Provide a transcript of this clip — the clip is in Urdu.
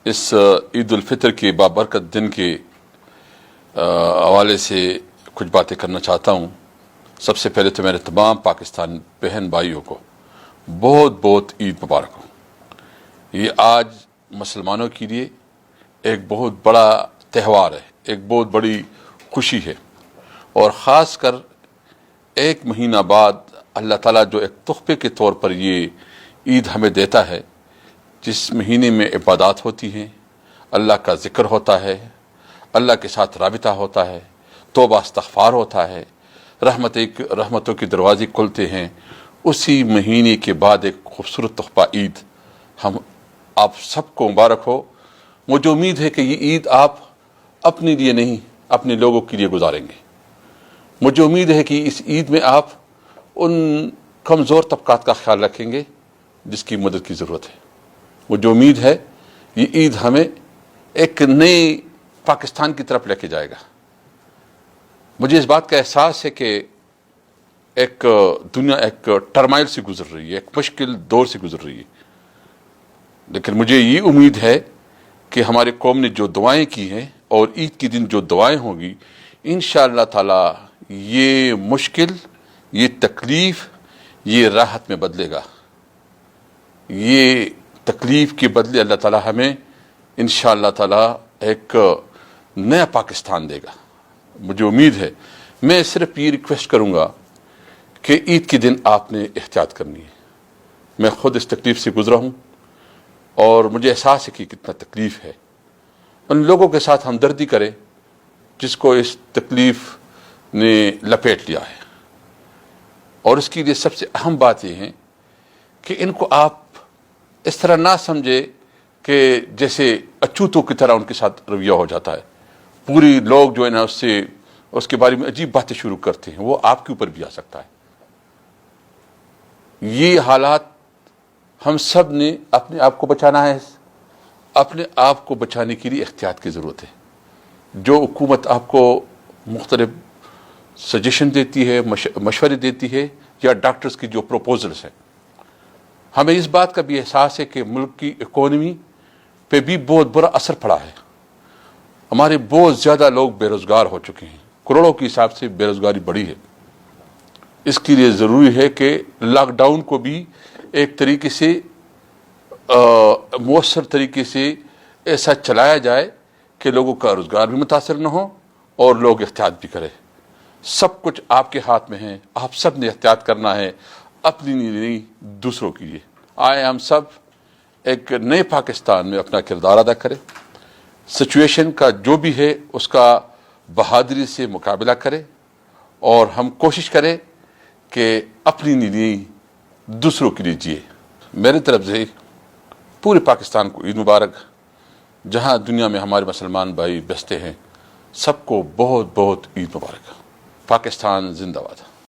اس عید الفطر کے بابرکت دن کے حوالے سے کچھ باتیں کرنا چاہتا ہوں۔ سب سے پہلے تو میرے تمام پاکستان بہن بھائیوں کو بہت بہت عید مبارک ہو۔ یہ آج مسلمانوں کے لیے ایک بہت بڑا تہوار ہے، ایک بہت بڑی خوشی ہے، اور خاص کر ایک مہینہ بعد اللہ تعالیٰ جو ایک تحفے کے طور پر یہ عید ہمیں دیتا ہے، جس مہینے میں عبادات ہوتی ہیں، اللہ کا ذکر ہوتا ہے، اللہ کے ساتھ رابطہ ہوتا ہے، توبہ استغفار ہوتا ہے، رحمتوں کے دروازے کھلتے ہیں۔ اسی مہینے کے بعد ایک خوبصورت تحفہ عید آپ سب کو مبارک ہو۔ مجھے امید ہے کہ یہ عید آپ اپنے لیے نہیں، اپنے لوگوں کے لیے گزاریں گے۔ مجھے امید ہے کہ اس عید میں آپ ان کمزور طبقات کا خیال رکھیں گے جس کی مدد کی ضرورت ہے۔ مجھے امید ہے یہ عید ہمیں ایک نئے پاکستان کی طرف لے کے جائے گا۔ مجھے اس بات کا احساس ہے کہ ایک دنیا ایک ٹرمائل سے گزر رہی ہے، ایک مشکل دور سے گزر رہی ہے، لیکن مجھے یہ امید ہے کہ ہمارے قوم نے جو دعائیں کی ہیں اور عید کے دن جو دعائیں ہوں گی، انشاءاللہ تعالی یہ مشکل، یہ تکلیف، یہ راحت میں بدلے گا۔ یہ تکلیف کے بدلے اللہ تعالی ہمیں انشاءاللہ تعالی ایک نیا پاکستان دے گا۔ مجھے امید ہے۔ میں صرف یہ ریکویسٹ کروں گا کہ عید کے دن آپ نے احتیاط کرنی ہے۔ میں خود اس تکلیف سے گزرا ہوں اور مجھے احساس ہے کہ کتنا تکلیف ہے۔ ان لوگوں کے ساتھ ہمدردی کریں جس کو اس تکلیف نے لپیٹ لیا ہے، اور اس کے لیے سب سے اہم بات یہ ہے کہ ان کو آپ اس طرح نہ سمجھے کہ جیسے اچھوتوں کی طرح ان کے ساتھ رویہ ہو جاتا ہے۔ پوری لوگ جو ہے نا اس کے بارے میں عجیب باتیں شروع کرتے ہیں، وہ آپ کے اوپر بھی آ سکتا ہے۔ یہ حالات ہم سب نے اپنے آپ کو بچانا ہے۔ اپنے آپ کو بچانے کے لیے احتیاط کی ضرورت ہے۔ جو حکومت آپ کو مختلف سجیشن دیتی ہے، مشورے دیتی ہے، یا ڈاکٹرز کی جو پروپوزلز ہیں، ہمیں اس بات کا بھی احساس ہے کہ ملک کی اکانومی پہ بھی بہت برا اثر پڑا ہے۔ ہمارے بہت زیادہ لوگ بے روزگار ہو چکے ہیں، کروڑوں کے حساب سے بے روزگاری بڑھی ہے۔ اس کے لیے ضروری ہے کہ لاک ڈاؤن کو بھی ایک طریقے سے مؤثر طریقے سے ایسا چلایا جائے کہ لوگوں کا روزگار بھی متاثر نہ ہو اور لوگ احتیاط بھی کریں۔ سب کچھ آپ کے ہاتھ میں ہے، آپ سب نے احتیاط کرنا ہے، اپنی نہیں دوسروں کے لیے۔ آئے ہم سب ایک نئے پاکستان میں اپنا کردار ادا کریں، سچویشن کا جو بھی ہے اس کا بہادری سے مقابلہ کریں، اور ہم کوشش کریں کہ اپنی نہیں دوسروں کے لیے جیے۔ میری طرف سے پورے پاکستان کو عید مبارک۔ جہاں دنیا میں ہمارے مسلمان بھائی بستے ہیں، سب کو بہت بہت عید مبارک۔ پاکستان زندہ باد۔